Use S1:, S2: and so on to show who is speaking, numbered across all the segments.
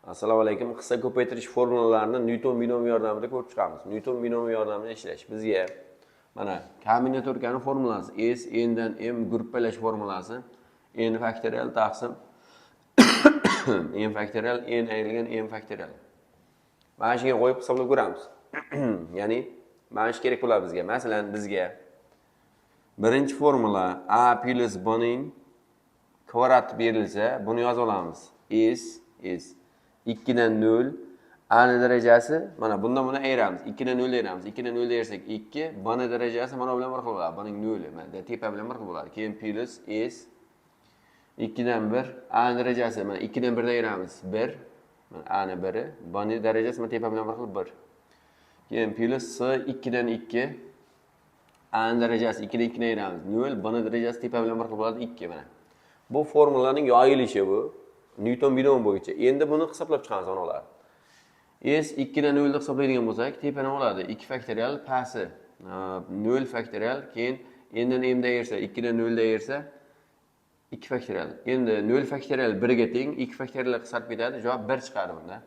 S1: Assalomu alaykum. Qisqa ko'paytirish formulalarini Newton binomi yordamida ko'rib chiqamiz. Newton binomi yordamida ishlash. Bizga mana kombinatorkaning formulasi S n dan m gruppalash formulasi n faktorial taqsim n faktorial n ayrilgan n faktorial. Mana shunga qo'yib hisoblab ko'ramiz. Ya'ni mana shu kerak bo'ladi bizga. Masalan, bizga birinchi formula a plus b ning kvadrati berilsa, buni yozib olamiz. S 2 dan 0 a ni darajasi mana bundan buni ayiramiz. 2 dan 0 ayiramiz. 2 dan 0 ayirsak 2, b ni darajasi mana bilan bir xil bo'ladi. Bu ning 0, mana tepa bilan bir xil bo'ladi. Keyin plus s 2 dan 1 a ni darajasi mana 2 dan 1 dan ayiramiz. 1 mana a ni 1, b ni darajasi mana tepa bilan bir xil 1. Keyin plus s 2 dan 2 a ni darajasi 2 dan 2 dan ayiramiz. 0, b ni darajasi tepa bilan bir xil bo'ladi 2 mana. Bu formulaning yoyilishi bu. Newton binomi bo'yicha. Endi buni hisoblab chiqamiz onalar. S 2 dan 0 deb hisoblaydigan bo'lsak, tepa nima bo'ladi? 2 faktorial pasi 0 faktorial, keyin n dan m da ayirsa, 2 dan 0 da ayirsa 2 faktorial. Endi 0 faktorial 1 ga teng, 2 faktoriallar qisqarib ketadi, javob 1 chiqadi bunda.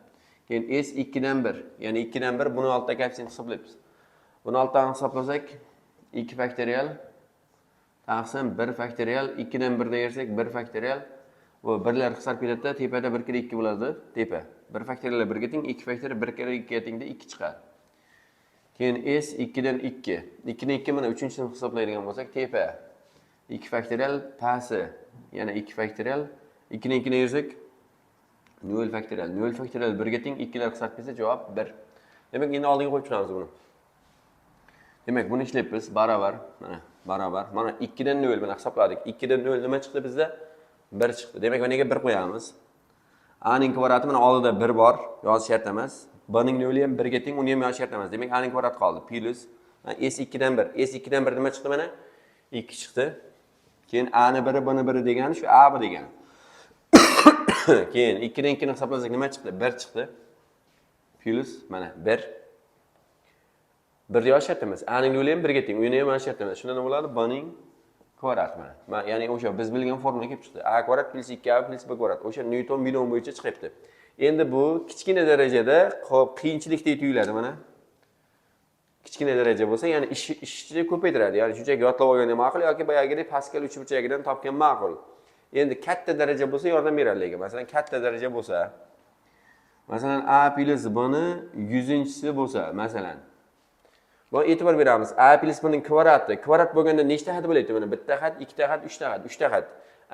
S1: Keyin s 2 dan 1, ya'ni 2 dan 1 buni altda koeffitsient hisoblaymiz. Buni altdan hisoblasak 2 faktorial taqsim 1 faktorial, 2 dan 1 da ayirsak 1 faktorial. Bu birlar qisqarib ketadi, tepada 1 kira 2 bo'ladi, tepa. 1 faktorial 1 ga teng, 2 faktorial 1 kira 2 ga tengda 2 chiqadi. Keyin s 2 dan 2. 2 dan 2 mana 3-chisini hisoblaydigan bo'lsak, tepa 2 faktorial pasi, yana 2 faktorial, 2 dan 2 ni ayirsak 0 faktorial. 0 faktorial 1 ga teng, 2 lar qisqarib ketsa javob 1. Demak, endi oldiga qo'yib chiqamiz buni. Demak, buni ishlaymiz, barobar, mana barobar. Mana 2 dan 0 mana hisobladik. 2 dan 0 nima chiqdi bizda? 1 chiqdi. Demak, mana yerga 1 qo'yamiz. A ning kvadrati mana oldida 1 bor, yozish shart emas. B ning 0 ham 1 ga teng, uni ham yozish shart emas. Demak, A ning kvadrati qoldi. Plus S 2 dan 1. S 2 dan 1 nima chiqdi mana? 2 chiqdi. Keyin A ni 1, B ni 1 degani shu A B degani. Keyin 2 dan 2 ni hisoblasak nima chiqdi? 1 chiqdi. Plus mana 1. 1 yozish shart emas. A ning 0 ham 1 ga teng, uni ham yozish shart emas. Shunda nima bo'ladi? B ning kvadrat mana. Ya'ni o'sha biz bilgan formula kelib chiqdi. A kvadrat plus 2a plus b kvadrat. O'sha Newton binomi bo'yicha chiqibdi. Endi bu kichkina darajada qiyinchilikdek tuyuladi mana. Kichkina daraja bo'lsa, ya'ni ishni ko'paytiradi. Ya'ni shunchaki yodlab olganda ma'qul yoki boyagidek Pascal uchburchagidan topgan ma'qul. Endi katta daraja bo'lsa yordam beradi lekin. Masalan, katta daraja bo'lsa, masalan a plus b ni 100-chisi bo'lsa, masalan buna e'tibor beramiz. A plus b ning kvadrati. Kvadrat bo'lganda nechta xat bo'laydi? Mana bitta xat, ikkita xat, uchta xat, uchta xat.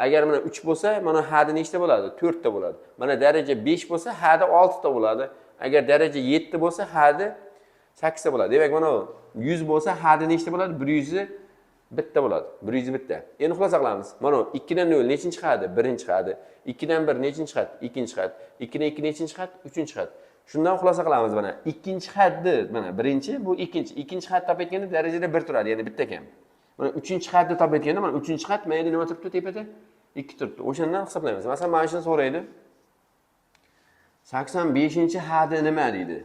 S1: Agar mana 3 bo'lsa, mana xadi nechta bo'ladi? 4 ta bo'ladi. Mana daraja 5 bo'lsa, xadi 6 ta bo'ladi. Agar daraja 7 bo'lsa, xadi 8 ta bo'ladi. Demak, mana 100 bo'lsa, xadi nechta bo'ladi? 100 bitta bo'ladi. 100 bitta. Endi xulosa qilamiz. Mana 2 dan 0 nechinchi xadi? 1-chi xadi. 2 dan 1 nechinchi xat? 2-chi xat. 2 dan 2 nechinchi xat? 3-chi xat. Shundan xulosa qilamiz mana. Ikkinchi xatni mana birinchi, bu ikkinchi. Ikkinchi xat topayotganda darajada 1 turadi, ya'ni bitta kam. Mana uchinchi xatni topayotganda mana uchinchi xat mayli nima turibdi tepada? 2 turibdi. O'shandan hisoblaymiz. Masalan, mana shuni so'raydi. 85-xadi nima deydi?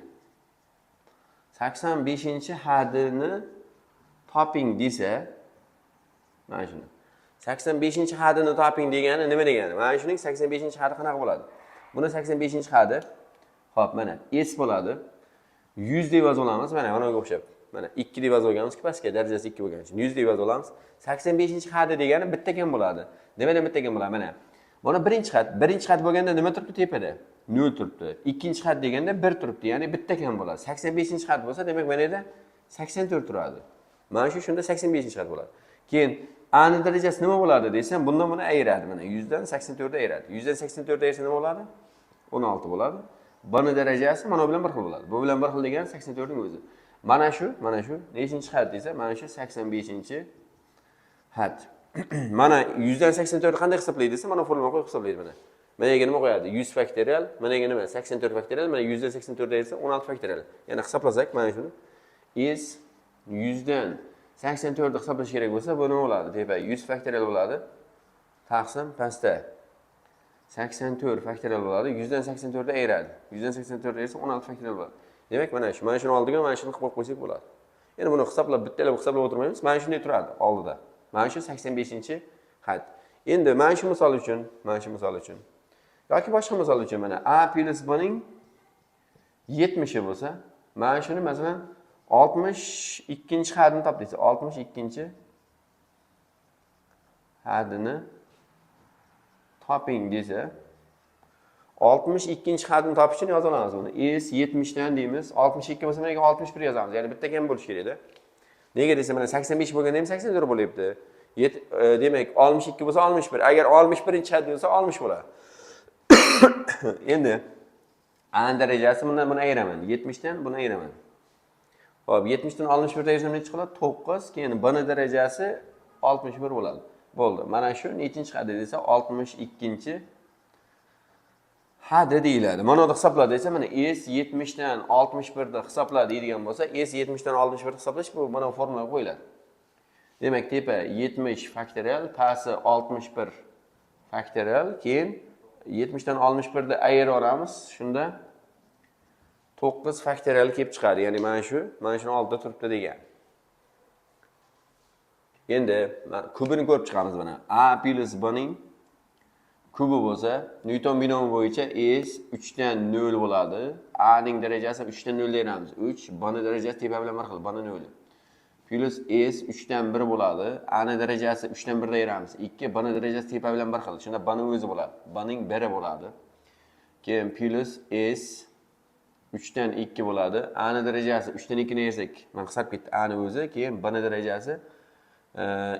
S1: 85-xadini toping desa, mana shuni. 85-xadini toping degani nima degani? Mana shuning 85-xadi qanaqa bo'ladi? Buni 85-xadi xo'p, mana S bo'ladi. 100 deb yozib olamiz. Mana bunga o'xshab. Mana 2 deb yozib olganmiz, Pascal darajasi 2 bo'lgani uchun 100 deb yozib olamiz. 85-xadi degani bitta kam bo'ladi. Nimadan bitta kam bo'ladi? Mana. Buni birinchi xat. Birinchi xat bo'lganda nima turibdi tepada? 0 turibdi. Ikkinchi xat deganda 1 turibdi, ya'ni bitta kam bo'ladi. 85-xat bo'lsa, demak mana yerda 84 turadi. Mana shu shunda 85-xat bo'ladi. Keyin A ning darajasi nima bo'ladi desam, bundan buni ayiradi mana. 100 dan 84 ga ayiradi. 100 dan 84 ga ayirsa nima bo'ladi? 16 bo'ladi. B ning darajasi mana bilan bir xil bo'ladi. Bu bilan bir xil degani 84 ning o'zi. Mana shu nechinchi xat desa, mana shu 85-xat. Mana 100 dan 84 qanday hisoblaydi desa, mana formula qo'yib hisoblaydi mana. Mana yerga nima qo'yadi? 100 faktorial, mana yerga nima? 84 faktorial, mana 100 dan 84 esa 16 faktorial. Ya'ni hisoblasak mana shuni. S 100 dan 84 ni hisoblash kerak bo'lsa, bu nima bo'ladi? Tepa 100 faktorial bo'ladi. Taqsim pastda 84 faktorial bo'ladi. 100 dan 84 ga ayiradi. 100 dan 84 ga ayirsa 16 faktorial bo'ladi. Demak, mana shuni oldiga mana shuni qilib qo'ysak bo'ladi. Endi buni hisoblab bittalab hisoblab o'tirmaymiz. Mana shunday turadi oldida. Mana shu 85-xat. Endi mana shu misol uchun Yoki boshqa misol uchun mana A plus B'ning 70 bo'lsa, mana shuni masalan 62-chi hadini top desa, 62-chi hadini toping desa, 62-chi hadini topish uchun yoza olamiz buni. S 70 dan deymiz, 62 bo'lsa menga 61 yozamiz. Ya'ni bitta kam bo'lish kerak-da. Nega desa, mana 85 bo'lganda ham 84 bo'lyapti. Demak, 62 bo'lsa 61. Agar 61-chi had bo'lsa 60 bo'ladi. Endi A darajasi bundan buni ayiraman. 70 dan buni ayiraman. Xo'p, 70 dan 61 da ayirsam necha qiladi? 9. Keyin B darajasi 61 bo'ladi. Bo'ldi. Mana shu nechinchi had desa 62-chi had deyiladi. Mana buni hisobladi desa, mana S 70 dan 61 da hisobladi deydigan bo'lsa, S 70 dan 61 hisoblash bu mana formulaga qo'yiladi. Demak, tepa 70 faktorial, pasti 61 faktorial, keyin 70 dan 61 da ayirib olamiz. Shunda 9 faktorial kelib chiqadi. Ya'ni mana shuni oldida turibdi degan. Endi kubini ko'rib chiqamiz mana. A plus B ning kubi bo'lsa, Newton binomi bo'yicha S 3 dan 0 bo'ladi. A ning darajasi 3 dan 0 deymiz. 3, B ning darajasi tepa bilan bir xil, B ning 0. Plus S 3 dan 1 bo'ladi. A ning darajasi 3 dan 1 deymiz. 2, B ning darajasi tepa bilan bir xil. Shunda B ning o'zi bo'ladi. B ning 1 bo'ladi. Keyin plus S 3 dan 2 bo'ladi. A ning darajasi 3 dan 2 ni yersak, men hisob ketdi. A ning o'zi, keyin B ning darajasi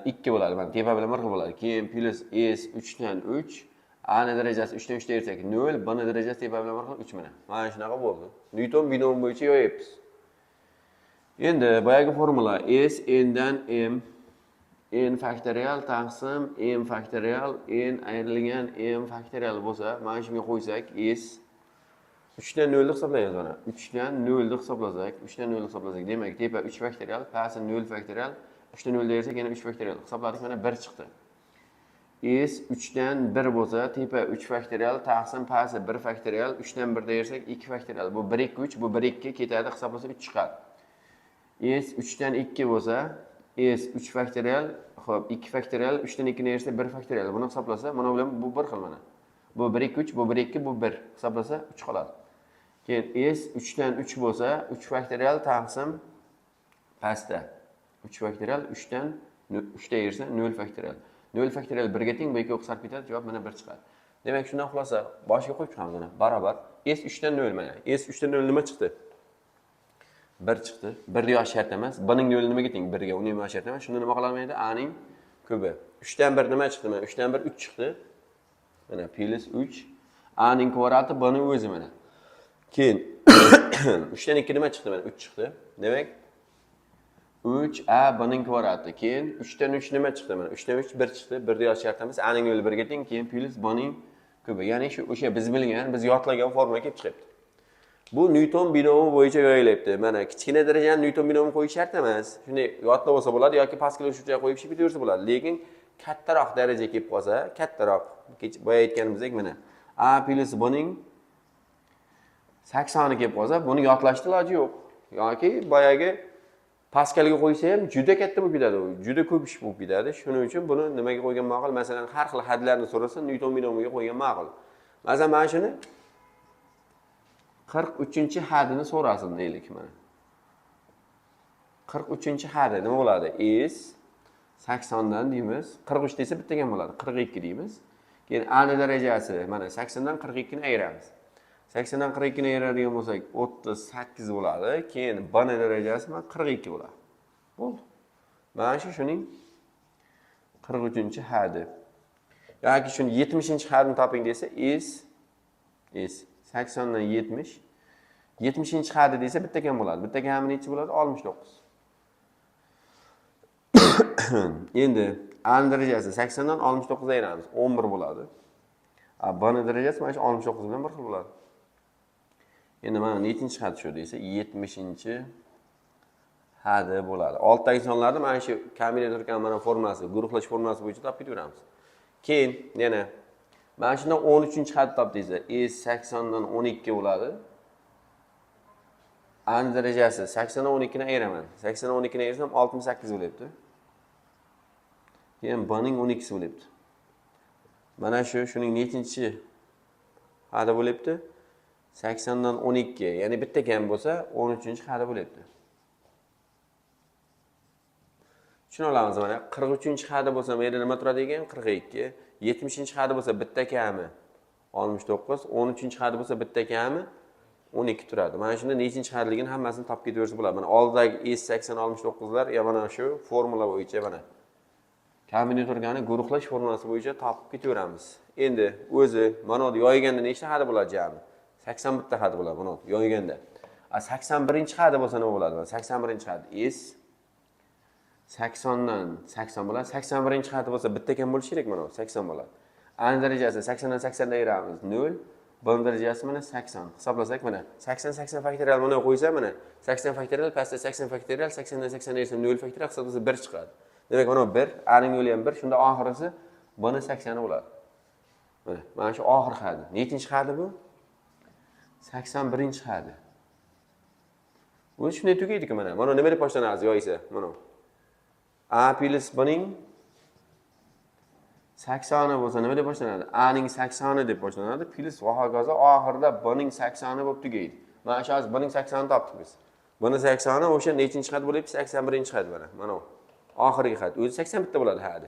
S1: 2 bo'ladi. Mana tepa bilan bir xil bo'ladi. Keyin plus S 3 dan 3, A ning darajasi 3 dan 3 dersak 0, B ning darajasi tepa bilan bir xil 3 mana. Mana shunaqa bo'ldi. Newton binomi bo'yicha yo'yapmiz. Endi boyagi formula S n dan m n faktorial taqsim m faktorial n ayrilgan m faktorial bo'lsa, mana shunga qo'ysak S 3 dan 0 ni hisoblaymiz mana. 3 dan 0 ni hisoblasak, 3 dan 0 ni hisoblasak, demak tepa 3 faktorial, pasti 0 faktorial, 3 dan 0 dersak yana 3 faktorial. Hisobladik mana 1 chiqdi. S 3 dan 1 bo'lsa, tepa 3 faktorial, taqsim pasti 1 faktorial, 3 dan 1 dersak 2 faktorial. Bu 1 2 3, bu 1 2 ketadi, hisoblasa 3 chiqadi. S 3 dan 2 bo'lsa, S 3 faktorial, xo'p, 2 faktorial, 3 dan 2 ni dersak 1 faktorial. Buni hisoblasa, mana bilan bu bir xil mana. Bu 1 2 3, bu 1 2, bu 1. Hisoblasa 3 qoladi. Keyin S 3 dan 3 bo'lsa, 3 faktorial taqsim pastda 3 faktorial, 3 dan 3 da yersa 0 faktorial. 0 faktorial 1 ga teng, bu 2 o'qsarib ketadi, javob mana 1 chiqadi. Demak, shundan xulosa boshiga qo'yib chiqamiz mana. Barobar S 3 dan 0 mana. S 3 dan 0 nima chiqdi? 1 chiqdi. 1 yosh shart emas. B ning 0 nimaga teng? 1 ga. Uni ham shart emas. Shunda nima qilamiz? A ning kubi. 3 dan 1 nima chiqdi? Mana 3 dan 1 3 chiqdi. Mana plus 3. A ning kvadrati B ning o'zi mana. Keyin 3 dan 2 nima chiqdi? Mana 3 chiqdi. Demak 3a B ning kvadrati. Keyin 3 dan 3 nima chiqdi? Mana 3 dan 3 1 chiqdi. 1 yosh shart emas. A ning 0 1 ga teng, keyin plus B ning kubi. Ya'ni shu o'sha biz bilgan, biz yodlagan formula kelib chiqyapti. Bu Newton binomi bo'yicha yoyilyapti. Mana kichkina darajani Newton binomi qo'yish shart emas. Shuni yodlab olsa bo'ladi yoki Pascal o'lchuvchiga qo'yib ketaversa bo'ladi. Lekin kattaroq daraja kelib qolsa, kattaroq, boya aytganimizdek mana A plus B ning 80 ni kelib qolsa, buni yodlashning iloji yo'q. Yoki boyagi Pascalga qo'ysa ham juda katta bo'lib ketadi u. Juda ko'p ish bo'lib ketadi. Shuning uchun buni nimaga qo'ygan ma'qul? Masalan, har xil hadlarni so'rasa, Newton binomiga qo'ygan ma'qul. Masalan, mana shuni 43-hadini so'rasin deylik mana. 43-hadi nima bo'ladi? S 80 dan deymiz. 43 desa bitta ham bo'ladi. 42 deymiz. Keyin A ning darajasi mana 80 dan 42 ni ayiramiz. 80 dan 42 ni ayiradigan bo'lsak 38 bo'ladi. Keyin B ning darajasi mana 42 bo'ladi. Bo'ldi. Mana shuning 43-hadi. Yoki shuni 70-hadini toping desa S 80 dan 70. 70-hadi desa bitta kam bo'ladi. Bitta kami necha bo'ladi? 69. Endi A ning darajasi 80 dan 69 ga ayiramiz. 11 bo'ladi. B ning darajasi mana shu 69 bilan bir xil bo'ladi. Endi mana nechinchi had shu desa 70-hadi bo'ladi. Altdagi sonlarni mana shu kombinator mana formulasi, guruhlash formulasi bo'yicha topib ketaveramiz. Keyin yana mana shundan 13-had top desa S 80 dan 12 bo'ladi. A ning darajasi 80 dan 12 ni ayiraman. 80 dan 12 ni ayirsam 68 bo'lyapti. Keyin B ning 12 bo'lyapti. Mana shuning nechinchi hada bo'lyapti. 80 dan 12, ya'ni bitta kam bo'lsa 13-chi hada bo'lyapti. Shuni olamiz mana 43-chi hada bo'lsa, bu yerda nima turadi ekan? 42. 70-chi hada bo'lsa bitta kami 69, 13-chi hada bo'lsa bitta kami 12 turadi. Mana shunda nechinchi hadligini hammasini topib ketaversa bo'ladi. Mana oldidagi S80 69lar ya mana shu formula bo'yicha mana kombinatorlarni guruhlash formulasi bo'yicha topib ketaveramiz. Endi o'zi mana bu yoyganda nechta hada bo'ladi jami? 80 bitta hada bo'ladi buni yoyganda. 81-chi hada bo'lsa nima bo'ladi? 81-chi hada S 80 dan 80 bo'ladi. 81-chi hada bo'lsa bitta kam bo'lishi kerak mana 80 bo'ladi. A darajasi 80 dan 80 ayiramiz 0. B darajasi mana 80. Hisoblasak mana 80 80 faktorial buni qo'ysa mana 80 faktorial pastda 80 faktorial 80 dan 80 ayirsa 0 faktorial hisoblasa 1 chiqadi. Demak mana 1, A ning yo'li ham 1, shunda oxirisi buni 80 bo'ladi. Mana shu oxir hadi. Nechinchi hadi bu? 81-chi hadi. O'zi shunday tugaydi-ku mana. Mana nima deb boshlanadi yo'ysa, mana. A plus buning 80 bo'lsa nima deb boshlanadi? A ning 80 deb boshlanadi, plus va hokazo oxirida buning 80 bo'lib tugaydi. Mana shu buning 80 topdik biz. Buni 80 o'sha nechinchi xat bo'lib 81-chi xat mana. Mana oxirgi xat. O'zi 80 bitta bo'ladi hadi.